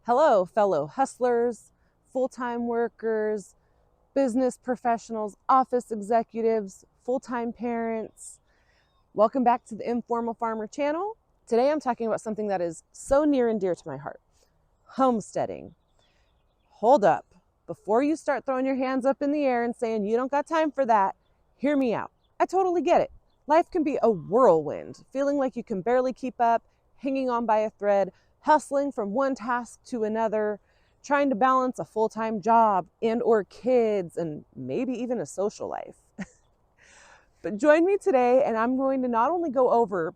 Hello, fellow hustlers, full-time workers, business professionals, office executives, full-time parents. Welcome back to the Informal Farmer channel. Today I'm talking about something that is so near and dear to my heart, homesteading. Hold up. Before you start throwing your hands up in the air and saying you don't got time for that, hear me out. I totally get it. Life can be a whirlwind, feeling like you can barely keep up, hanging on by a thread, hustling from one task to another, trying to balance a full-time job and or kids and maybe even a social life. But join me today and I'm going to not only go over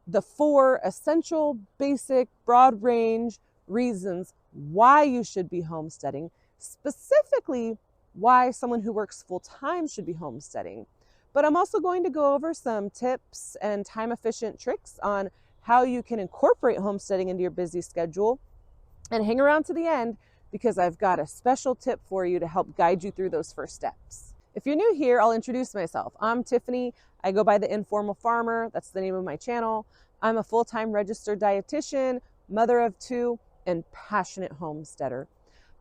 the 4 essential, basic, broad range reasons why you should be homesteading, specifically why someone who works full-time should be homesteading. But I'm also going to go over some tips and time-efficient tricks on how you can incorporate homesteading into your busy schedule. And hang around to the end because I've got a special tip for you to help guide you through those first steps. If you're new here, I'll introduce myself. I'm Tiffany. I go by the Informal Farmer. That's the name of my channel. I'm a full-time registered dietitian, mother of 2, and passionate homesteader.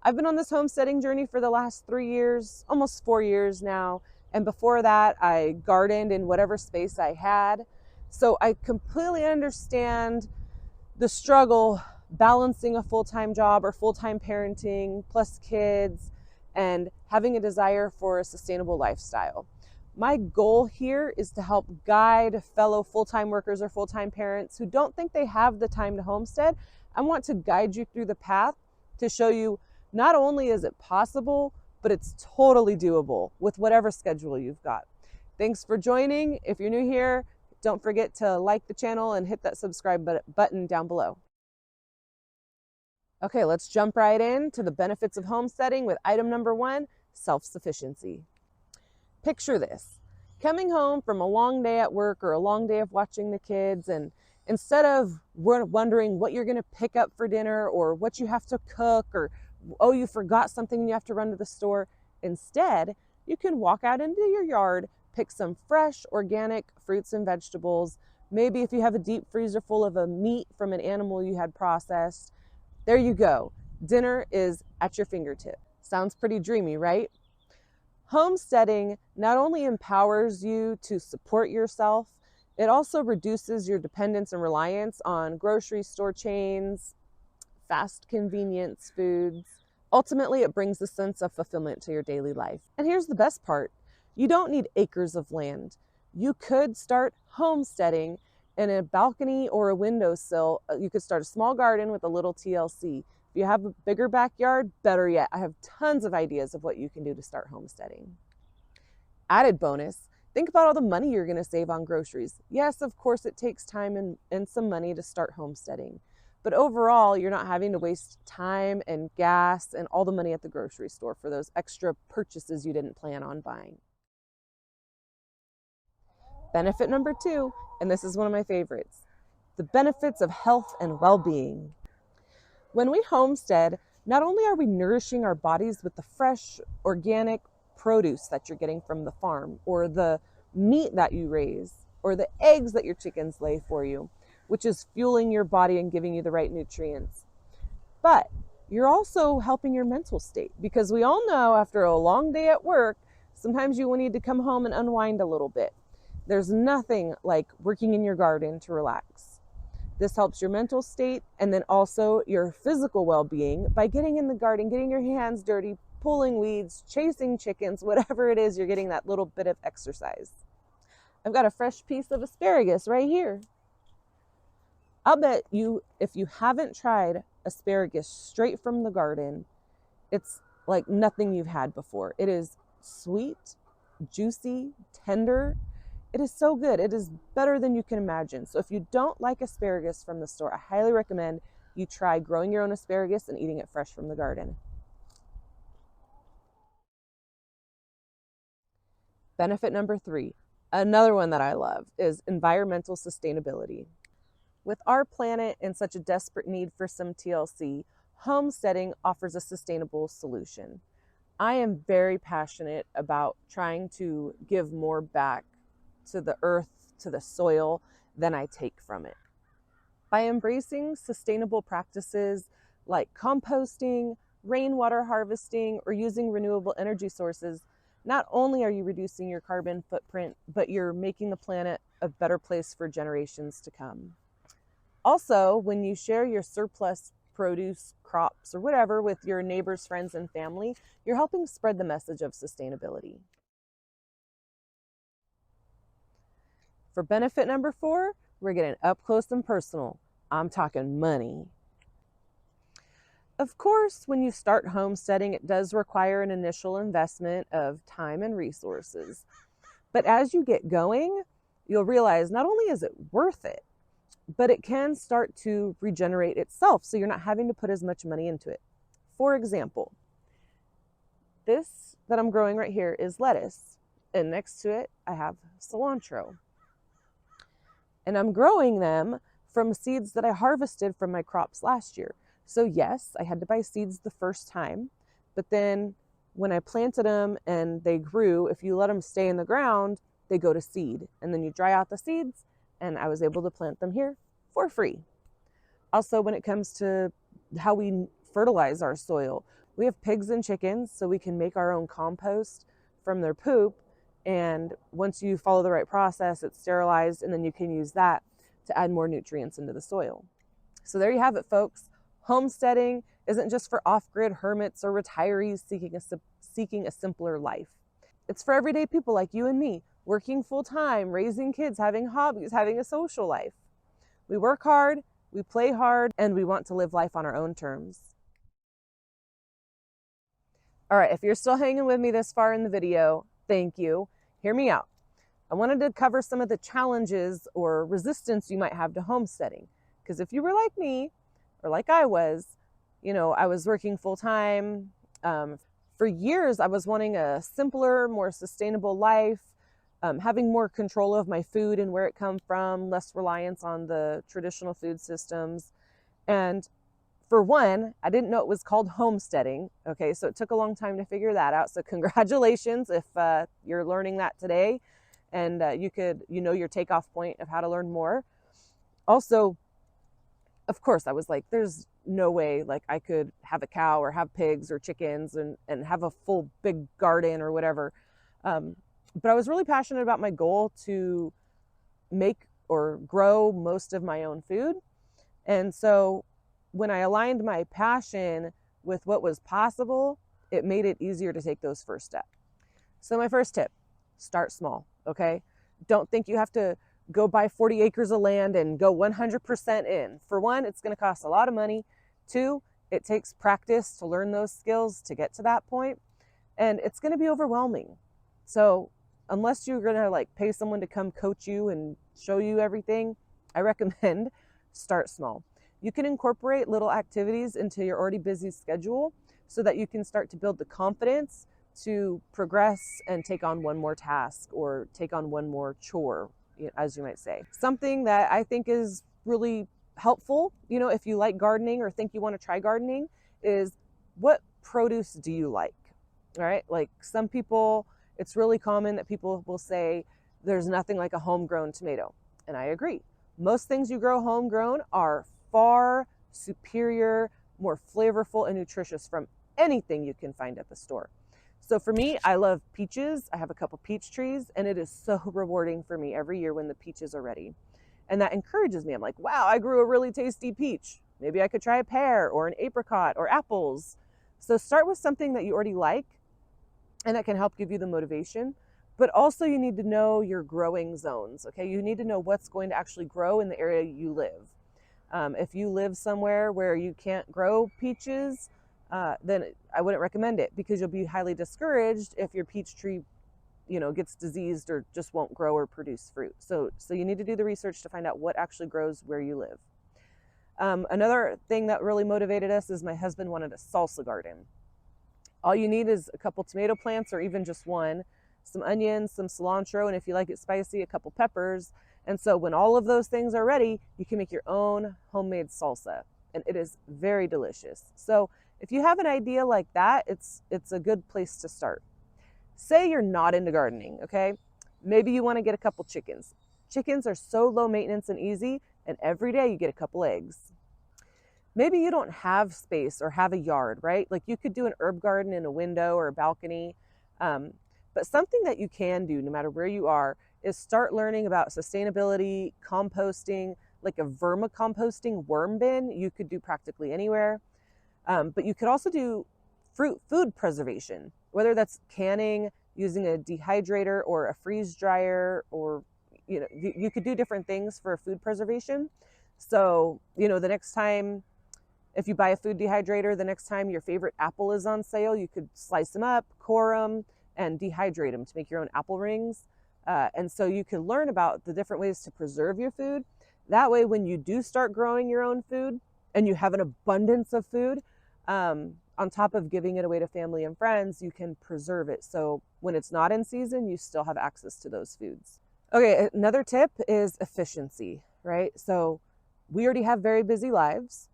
I've been on this homesteading journey for the last 3 years, almost 4 years now. And before that, I gardened in whatever space I had. So I completely understand the struggle balancing a full-time job or full-time parenting plus kids and having a desire for a sustainable lifestyle. My goal here is to help guide fellow full-time workers or full-time parents who don't think they have the time to homestead. I want to guide you through the path to show you not only is it possible, but it's totally doable with whatever schedule you've got. Thanks for joining. If you're new here, don't forget to like the channel and hit that subscribe button down below. Okay, let's jump right in to the benefits of homesteading with item number 1, self-sufficiency. Picture this, coming home from a long day at work or a long day of watching the kids, and instead of wondering what you're gonna pick up for dinner or what you have to cook or, oh, you forgot something and you have to run to the store, instead, you can walk out into your yard, pick some fresh organic fruits and vegetables. Maybe if you have a deep freezer full of a meat from an animal you had processed, there you go. Dinner is at your fingertip. Sounds pretty dreamy, right? Homesteading not only empowers you to support yourself, it also reduces your dependence and reliance on grocery store chains, fast convenience foods. Ultimately, it brings a sense of fulfillment to your daily life. And here's the best part. You don't need acres of land. You could start homesteading in a balcony or a windowsill. You could start a small garden with a little TLC. If you have a bigger backyard, better yet. I have tons of ideas of what you can do to start homesteading. Added bonus, think about all the money you're going to save on groceries. Yes, of course, it takes time and some money to start homesteading. But overall, you're not having to waste time and gas and all the money at the grocery store for those extra purchases you didn't plan on buying. Benefit number 2, and this is one of my favorites, the benefits of health and well-being. When we homestead, not only are we nourishing our bodies with the fresh, organic produce that you're getting from the farm, or the meat that you raise, or the eggs that your chickens lay for you, which is fueling your body and giving you the right nutrients, but you're also helping your mental state, because we all know after a long day at work, sometimes you will need to come home and unwind a little bit. There's nothing like working in your garden to relax. This helps your mental state and then also your physical well-being by getting in the garden, getting your hands dirty, pulling weeds, chasing chickens, whatever it is, you're getting that little bit of exercise. I've got a fresh piece of asparagus right here. I'll bet you, if you haven't tried asparagus straight from the garden, it's like nothing you've had before. It is sweet, juicy, tender. It is so good. It is better than you can imagine. So if you don't like asparagus from the store, I highly recommend you try growing your own asparagus and eating it fresh from the garden. Benefit number 3, another one that I love, is environmental sustainability. With our planet in such a desperate need for some TLC, homesteading offers a sustainable solution. I am very passionate about trying to give more back to the earth, to the soil, than I take from it. By embracing sustainable practices like composting, rainwater harvesting, or using renewable energy sources, not only are you reducing your carbon footprint, but you're making the planet a better place for generations to come. Also, when you share your surplus produce, crops, or whatever with your neighbors, friends, and family, you're helping spread the message of sustainability. For benefit number 4, we're getting up close and personal. I'm talking money. Of course, when you start homesteading, it does require an initial investment of time and resources. But as you get going, you'll realize not only is it worth it, but it can start to regenerate itself, so you're not having to put as much money into it. For example, this that I'm growing right here is lettuce, and next to it I have cilantro. And I'm growing them from seeds that I harvested from my crops last year. So yes, I had to buy seeds the first time, but then when I planted them and they grew, if you let them stay in the ground, they go to seed, and then you dry out the seeds, and I was able to plant them here for free. Also, when it comes to how we fertilize our soil, we have pigs and chickens, so we can make our own compost from their poop. And once you follow the right process, it's sterilized, and then you can use that to add more nutrients into the soil. So there you have it, folks. Homesteading isn't just for off-grid hermits or retirees seeking a simpler life. It's for everyday people like you and me, working full-time, raising kids, having hobbies, having a social life. We work hard, we play hard, and we want to live life on our own terms. All right, if you're still hanging with me this far in the video, thank you. Hear me out. I wanted to cover some of the challenges or resistance you might have to homesteading. Because if you were like me, or like I was, I was working full-time. For years, I was wanting a simpler, more sustainable life, having more control of my food and where it comes from, less reliance on the traditional food systems. And for one, I didn't know it was called homesteading. Okay, so it took a long time to figure that out. So congratulations if you're learning that today, and your takeoff point of how to learn more. Also, of course, I was like, there's no way like I could have a cow or have pigs or chickens and have a full big garden or whatever. But I was really passionate about my goal to make or grow most of my own food. And so when I aligned my passion with what was possible, it made it easier to take those first steps. So my first tip, start small, okay? Don't think you have to go buy 40 acres of land and go 100% in. For one, it's going to cost a lot of money. 2, it takes practice to learn those skills to get to that point. And it's going to be overwhelming. So unless you're going to like pay someone to come coach you and show you everything, I recommend start small. You can incorporate little activities into your already busy schedule so that you can start to build the confidence to progress and take on one more task or take on one more chore, as you might say. Something that I think is really helpful, if you like gardening or think you want to try gardening, is what produce do you like? All right, like some people, it's really common that people will say there's nothing like a homegrown tomato, and I agree. Most things you grow homegrown are far superior, more flavorful and nutritious from anything you can find at the store. So for me, I love peaches. I have a couple peach trees, and it is so rewarding for me every year when the peaches are ready. And that encourages me. I'm like, wow, I grew a really tasty peach. Maybe I could try a pear or an apricot or apples. So start with something that you already like, and that can help give you the motivation. But also you need to know your growing zones, okay? You need to know what's going to actually grow in the area you live. If you live somewhere where you can't grow peaches, then I wouldn't recommend it, because you'll be highly discouraged if your peach tree, gets diseased or just won't grow or produce fruit. So you need to do the research to find out what actually grows where you live. Another thing that really motivated us is my husband wanted a salsa garden. All you need is a couple tomato plants, or even just one, some onions, some cilantro, and if you like it spicy, a couple peppers. And so when all of those things are ready, you can make your own homemade salsa, and it is very delicious. So if you have an idea like that, it's a good place to start. Say you're not into gardening, okay? Maybe you want to get a couple chickens. Chickens are so low maintenance and easy, and every day you get a couple eggs. maybe you don't have space or have a yard, right? Like you could do an herb garden in a window or a balcony. Um, but something that you can do no matter where you are is start learning about sustainability, composting, like a vermicomposting worm bin you could do practically anywhere. But you could also do food preservation, whether that's canning, using a dehydrator or a freeze dryer, or you could do different things for food preservation. So the next time, if you buy a food dehydrator, the next time your favorite apple is on sale, you could slice them up, core them, and dehydrate them to make your own apple rings. And so you can learn about the different ways to preserve your food. That way, when you do start growing your own food and you have an abundance of food, on top of giving it away to family and friends, you can preserve it. So when it's not in season, you still have access to those foods. Okay, another tip is efficiency, right? So we already have very busy lives,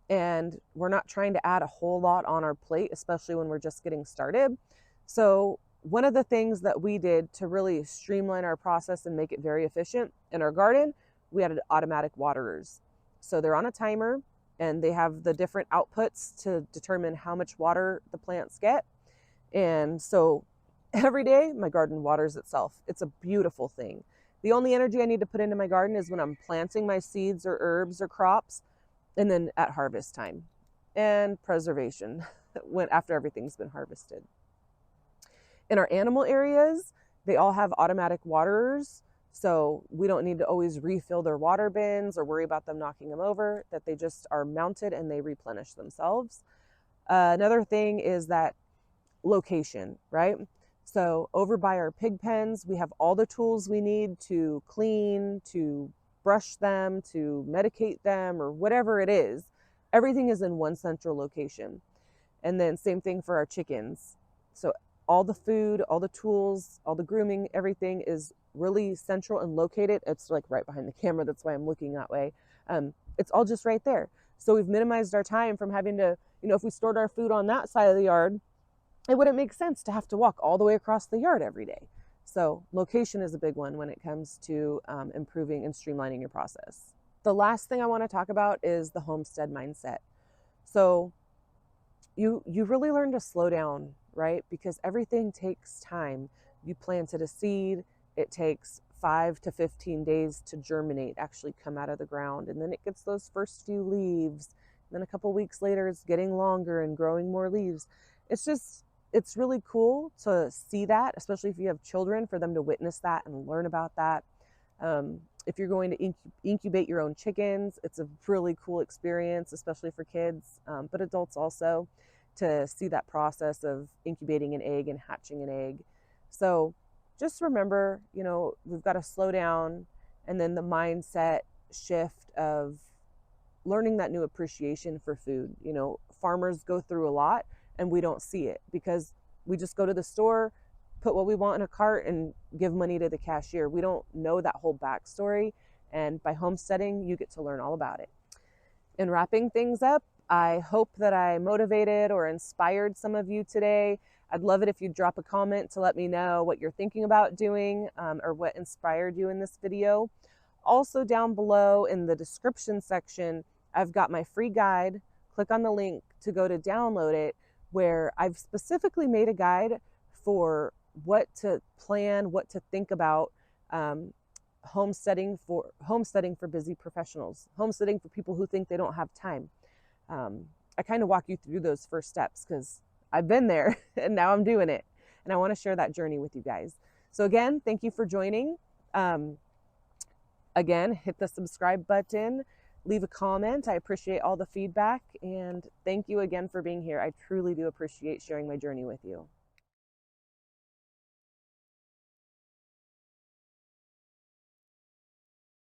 and we're not trying to add a whole lot on our plate, especially when we're just getting started. So one of the things that we did to really streamline our process and make it very efficient in our garden, we added automatic waterers. So they're on a timer and they have the different outputs to determine how much water the plants get. And so every day my garden waters itself. It's a beautiful thing. The only energy I need to put into my garden is when I'm planting my seeds or herbs or crops, and then at harvest time, and preservation when after everything's been harvested. In our animal areas, they all have automatic waterers, so we don't need to always refill their water bins or worry about them knocking them over, that they just are mounted and they replenish themselves. Another thing is that location, right? So over by our pig pens, we have all the tools we need to clean, to brush them, to medicate them, or whatever it is. Everything is in one central location. And then same thing for our chickens. So all the food, all the tools, all the grooming, everything is really central and located. It's like right behind the camera. That's why I'm looking that way. It's all just right there. So we've minimized our time from having to, if we stored our food on that side of the yard, it wouldn't make sense to have to walk all the way across the yard every day. So location is a big one when it comes to improving and streamlining your process. The last thing I want to talk about is the homestead mindset. So you really learn to slow down, right? Because everything takes time. You planted a seed, it takes 5 to 15 days to germinate, actually come out of the ground. And then it gets those first few leaves. And then a couple weeks later, it's getting longer and growing more leaves. It's really cool to see that, especially if you have children, for them to witness that and learn about that. If you're going to incubate your own chickens, it's a really cool experience, especially for kids, but adults also, to see that process of incubating an egg and hatching an egg. So just remember, we've got to slow down, and then the mindset shift of learning that new appreciation for food. Farmers go through a lot, and we don't see it because we just go to the store, put what we want in a cart, and give money to the cashier. We don't know that whole backstory. And by homesteading, you get to learn all about it. In wrapping things up, I hope that I motivated or inspired some of you today. I'd love it if you drop a comment to let me know what you're thinking about doing, or what inspired you in this video. Also, down below in the description section, I've got my free guide. Click on the link to go to download it, where I've specifically made a guide for what to plan, what to think about, homesteading for busy professionals, homesteading for people who think they don't have time. I kind of walk you through those first steps because I've been there and now I'm doing it, and I want to share that journey with you guys. So again, thank you for joining. Again, hit the subscribe button, leave a comment. I appreciate all the feedback, and thank you again for being here. I truly do appreciate sharing my journey with you.